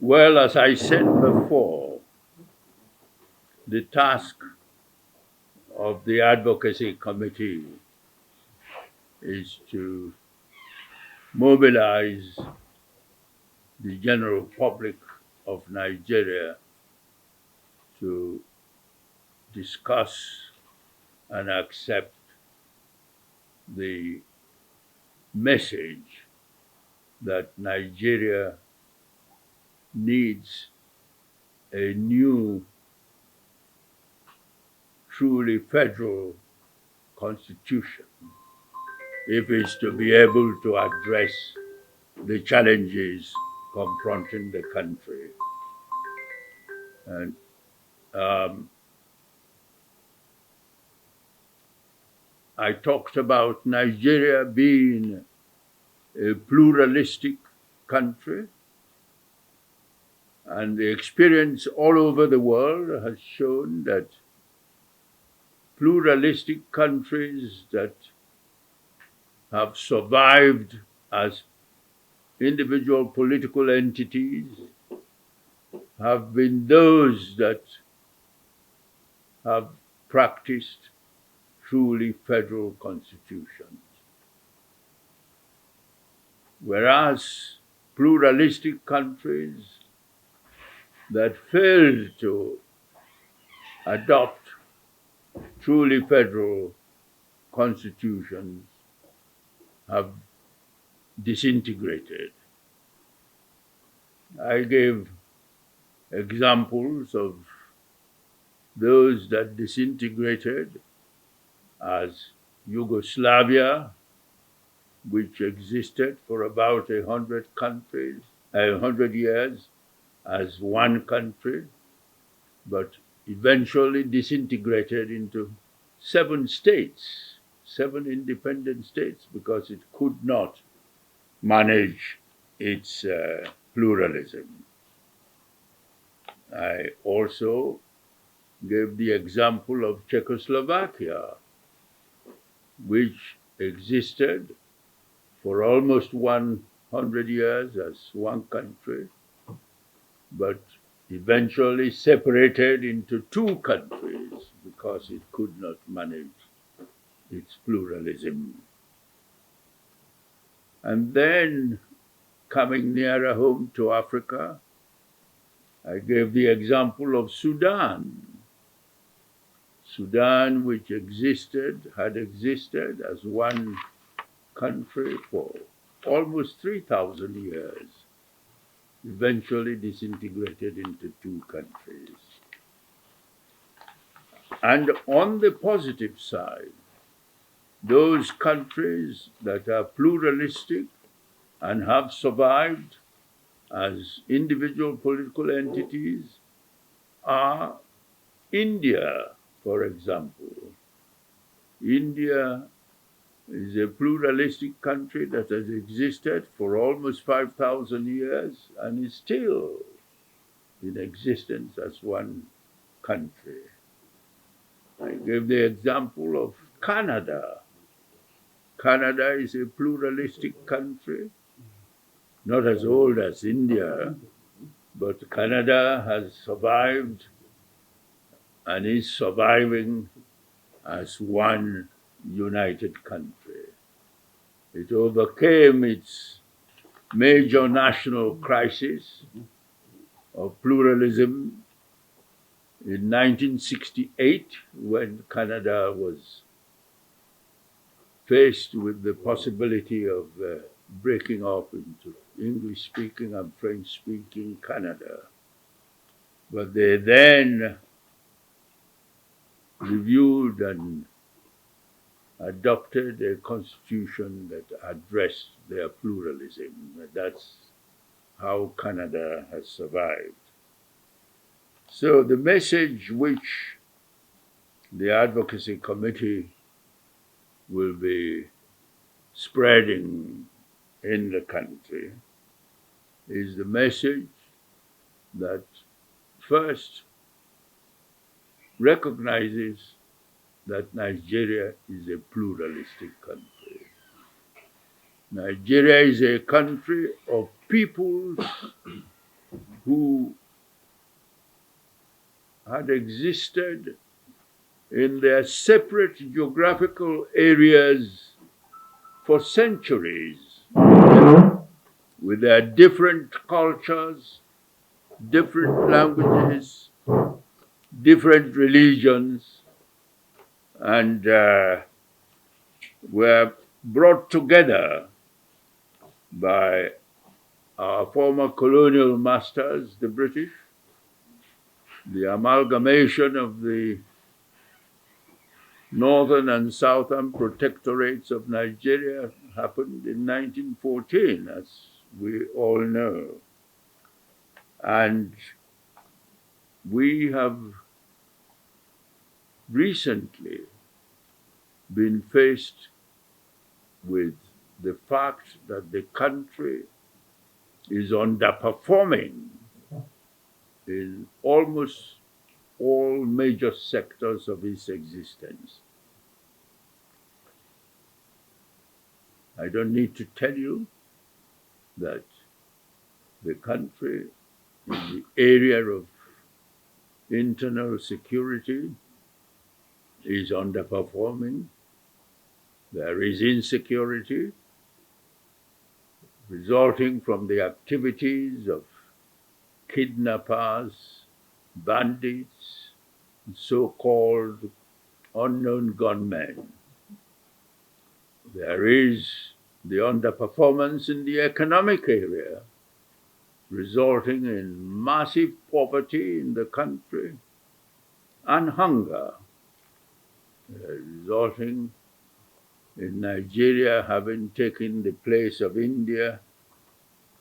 Well, as I said before, the task of the advocacy committee is to mobilize the general public of Nigeria to discuss and accept the message that Nigeria needs a new, truly federal constitution if it's to be able to address the challenges confronting the country. And I talked about Nigeria being a pluralistic country, and the experience all over the world has shown that pluralistic countries that have survived as individual political entities have been those that have practiced truly federal constitutions. Whereas pluralistic countries that failed to adopt truly federal constitutions have disintegrated. I gave examples of those that disintegrated as Yugoslavia, which existed for about 100 years as one country, but eventually disintegrated into 7 states, 7 independent states, because it could not manage its pluralism. I also gave the example of Czechoslovakia, which existed for almost 100 years as one country, but eventually separated into 2 countries because it could not manage its pluralism. And then, coming nearer home to Africa, I gave the example of Sudan. Sudan, which had existed as one country for almost 3,000 years, eventually disintegrated into 2 countries. And on the positive side, those countries that are pluralistic and have survived as individual political entities are India, for example. India is a pluralistic country that has existed for almost 5,000 years and is still in existence as one country. I gave the example of Canada. Canada is a pluralistic country, not as old as India, but Canada has survived and is surviving as one united country. It overcame its major national crisis of pluralism in 1968, when Canada was faced with the possibility of breaking up into English-speaking and French-speaking Canada. But they then reviewed and adopted a constitution that addressed their pluralism. That's how Canada has survived. So the message which the advocacy committee will be spreading in the country is the message that first recognizes that Nigeria is a pluralistic country. Nigeria is a country of peoples who had existed in their separate geographical areas for centuries, with their different cultures, different languages, different religions, and were brought together by our former colonial masters, the British. The amalgamation of the northern and southern protectorates of Nigeria happened in 1914, as we all know. And we have recently been faced with the fact that the country is underperforming in almost all major sectors of its existence. I don't need to tell you that the country in the area of internal security is underperforming. There is insecurity resulting from the activities of kidnappers, bandits, so-called unknown gunmen. There is the underperformance in the economic area, resulting in massive poverty in the country and hunger, resulting in Nigeria having taken the place of India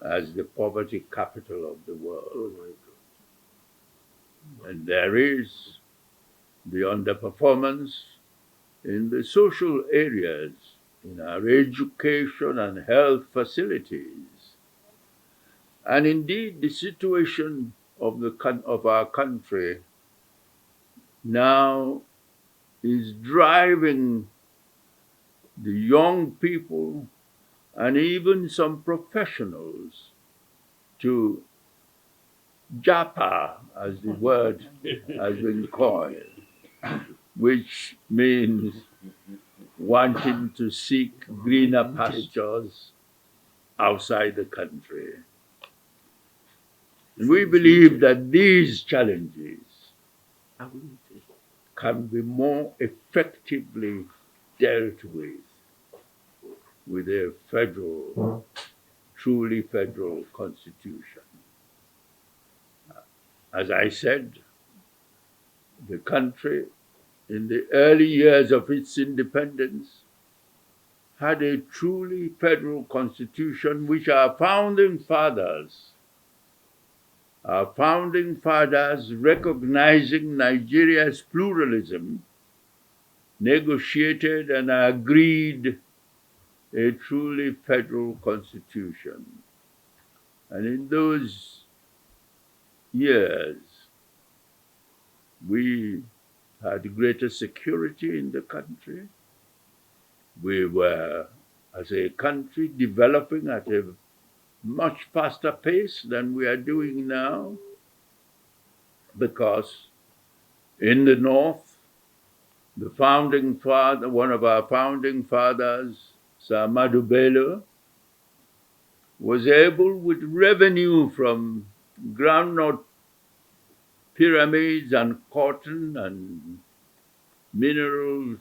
as the poverty capital of the world. And there is the underperformance in the social areas, in our education and health facilities. And indeed, the situation of our country now is driving the young people and even some professionals to japa, as the word has been coined, which means wanting to seek greener pastures outside the country. And we believe that these challenges can be more effectively dealt with a federal, truly federal constitution. As I said, the country in the early years of its independence had a truly federal constitution which our founding fathers, recognizing Nigeria's pluralism, negotiated and agreed a truly federal constitution. And in those years, we had greater security in the country. We were, as a country, developing at a much faster pace than we are doing now, because in the north, one of our founding fathers, Sir Ahmadu Bello, was able, with revenue from groundnut pyramids and cotton and mineral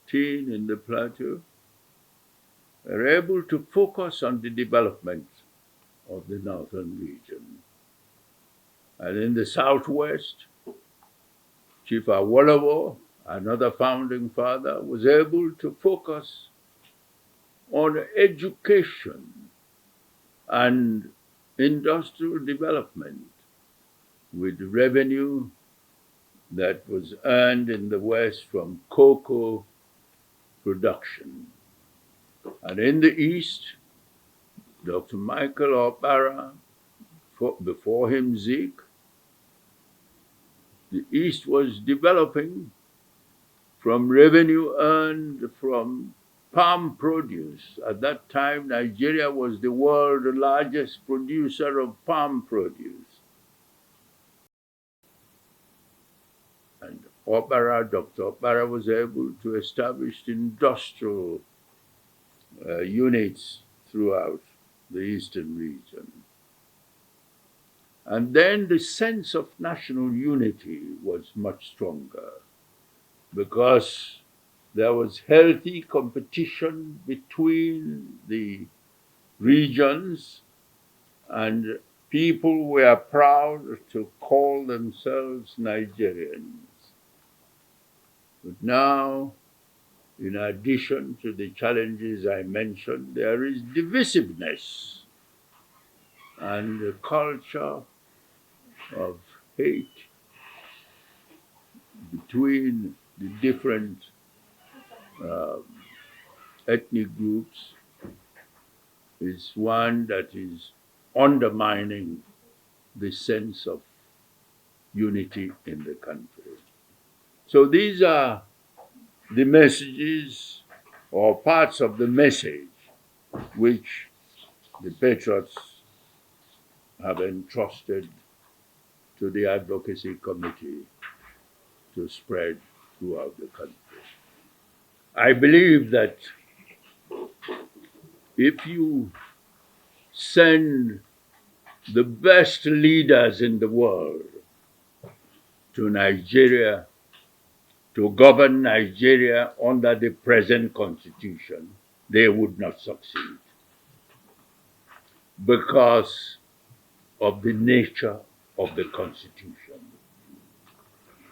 tin in the plateau, were able to focus on the development of the northern region. And in the southwest, Chief Awolowo, another founding father, was able to focus on education and industrial development, with revenue that was earned in the West from cocoa production. And in the East, Dr. Michael Opara, before him Zeke, the East was developing from revenue earned from palm produce. At that time, Nigeria was the world's largest producer of palm produce. And Dr. Obara was able to establish industrial units throughout the eastern region. And then the sense of national unity was much stronger because there was healthy competition between the regions, and people were proud to call themselves Nigerians. But now, in addition to the challenges I mentioned, there is divisiveness and a culture of hate between the different ethnic groups is one that is undermining the sense of unity in the country. So these are the messages or parts of the message which the patriots have entrusted to the advocacy committee to spread throughout the country. I believe that if you send the best leaders in the world to Nigeria to govern Nigeria under the present constitution, they would not succeed because of the nature of the constitution.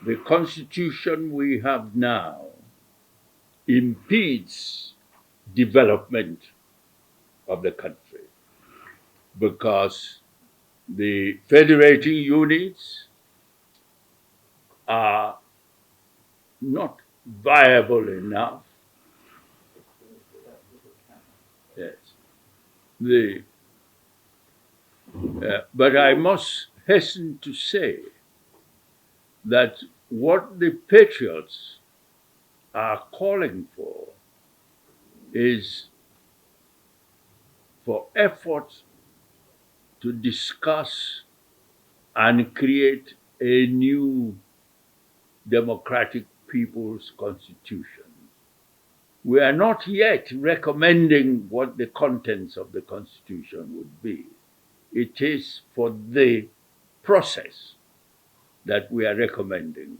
The constitution we have now impedes development of the country because the federating units are not viable enough. Yes. But I must hasten to say that what the patriots are calling for is for efforts to discuss and create a new democratic people's constitution. We are not yet recommending what the contents of the constitution would be. It is for the process that we are recommending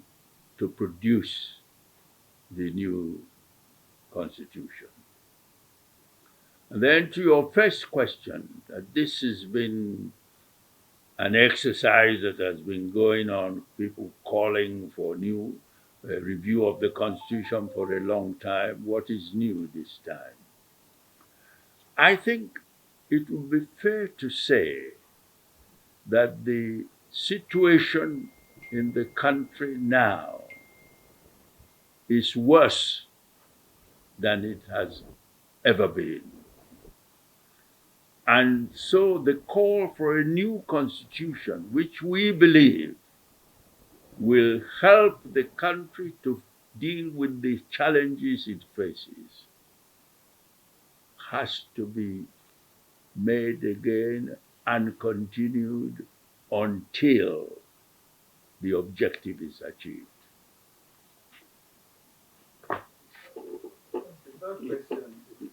to produce the new constitution. And then to your first question, that this has been an exercise that has been going on, people calling for new review of the Constitution for a long time. What is new this time? I think it would be fair to say that the situation in the country now is worse than it has ever been. And so the call for a new constitution, which we believe will help the country to deal with the challenges it faces, has to be made again and continued until the objective is achieved.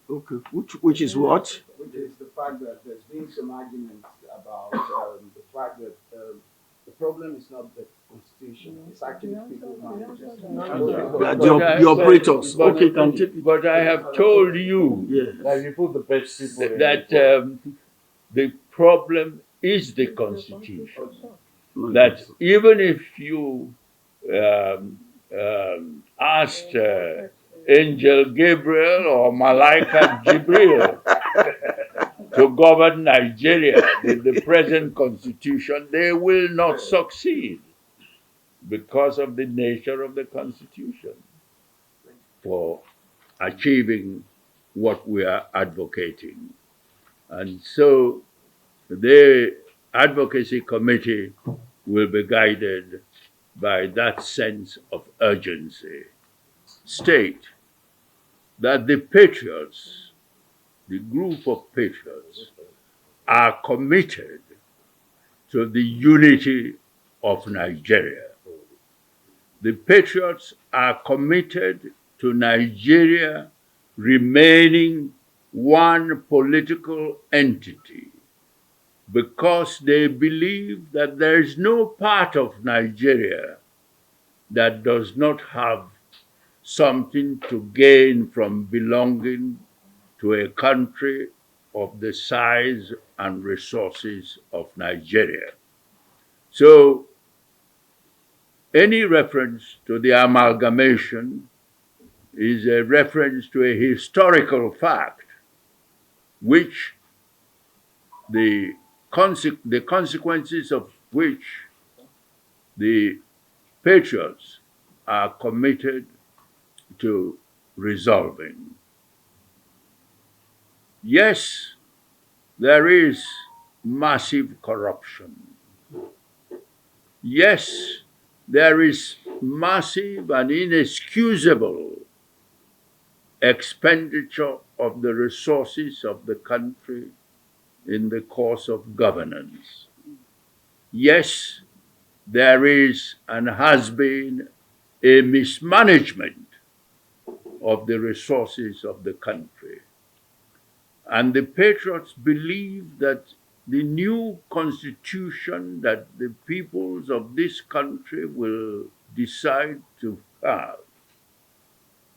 Okay, which is what? Which is the fact that there's been some arguments about the fact that the problem is not the constitution, it's actually people The operators. Okay, can take it. But I have told you that you put the best people that the problem is the constitution. That even if you asked Angel Gabriel or Malaika Jibril to govern Nigeria with the present constitution, they will not succeed because of the nature of the constitution for achieving what we are advocating. And so the advocacy committee will be guided by that sense of urgency. State that the patriots, the group of patriots, are committed to the unity of Nigeria. The patriots are committed to Nigeria remaining one political entity because they believe that there is no part of Nigeria that does not have something to gain from belonging to a country of the size and resources of Nigeria. So, any reference to the amalgamation is a reference to a historical fact, which the consequences of which the patriots are committed to resolving. Yes, there is massive corruption. Yes, there is massive and inexcusable expenditure of the resources of the country in the course of governance. Yes, there is and has been a mismanagement of the resources of the country. And the patriots believe that the new constitution that the peoples of this country will decide to have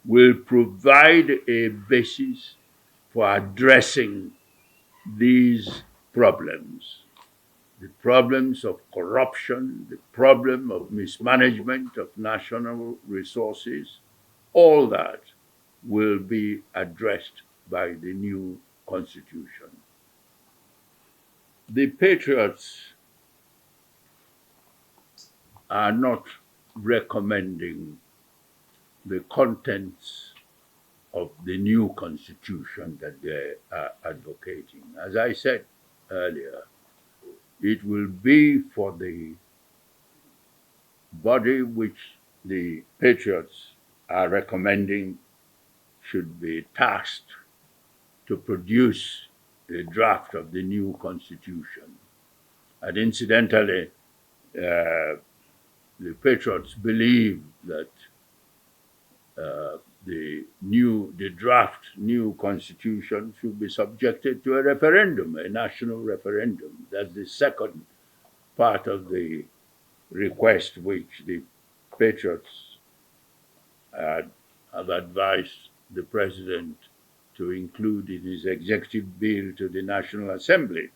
will provide a basis for addressing these problems. The problems of corruption, the problem of mismanagement of national resources, all that will be addressed by the new constitution. The patriots are not recommending the contents of the new constitution that they are advocating. As I said earlier, it will be for the body which the patriots are recommending should be tasked to produce a draft of the new constitution. And incidentally, the patriots believe that the draft new constitution should be subjected to a referendum, a national referendum. That's the second part of the request which the patriots have advised the president to include in his executive bill to the National Assembly.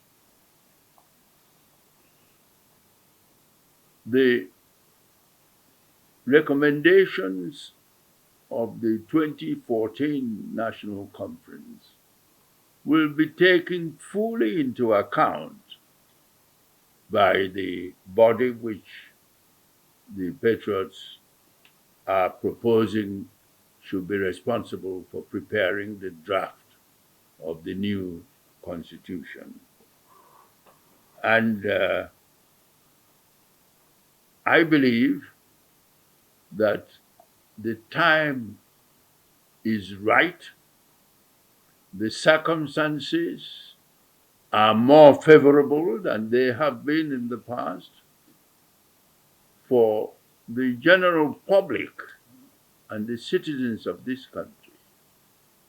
The recommendations of the 2014 National Conference will be taken fully into account by the body which the patriots are proposing should be responsible for preparing the draft of the new constitution. And I believe that the time is right, the circumstances are more favorable than they have been in the past for the general public and the citizens of this country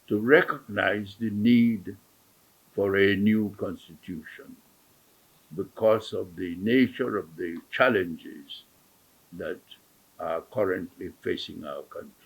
to recognize the need for a new constitution because of the nature of the challenges that are currently facing our country.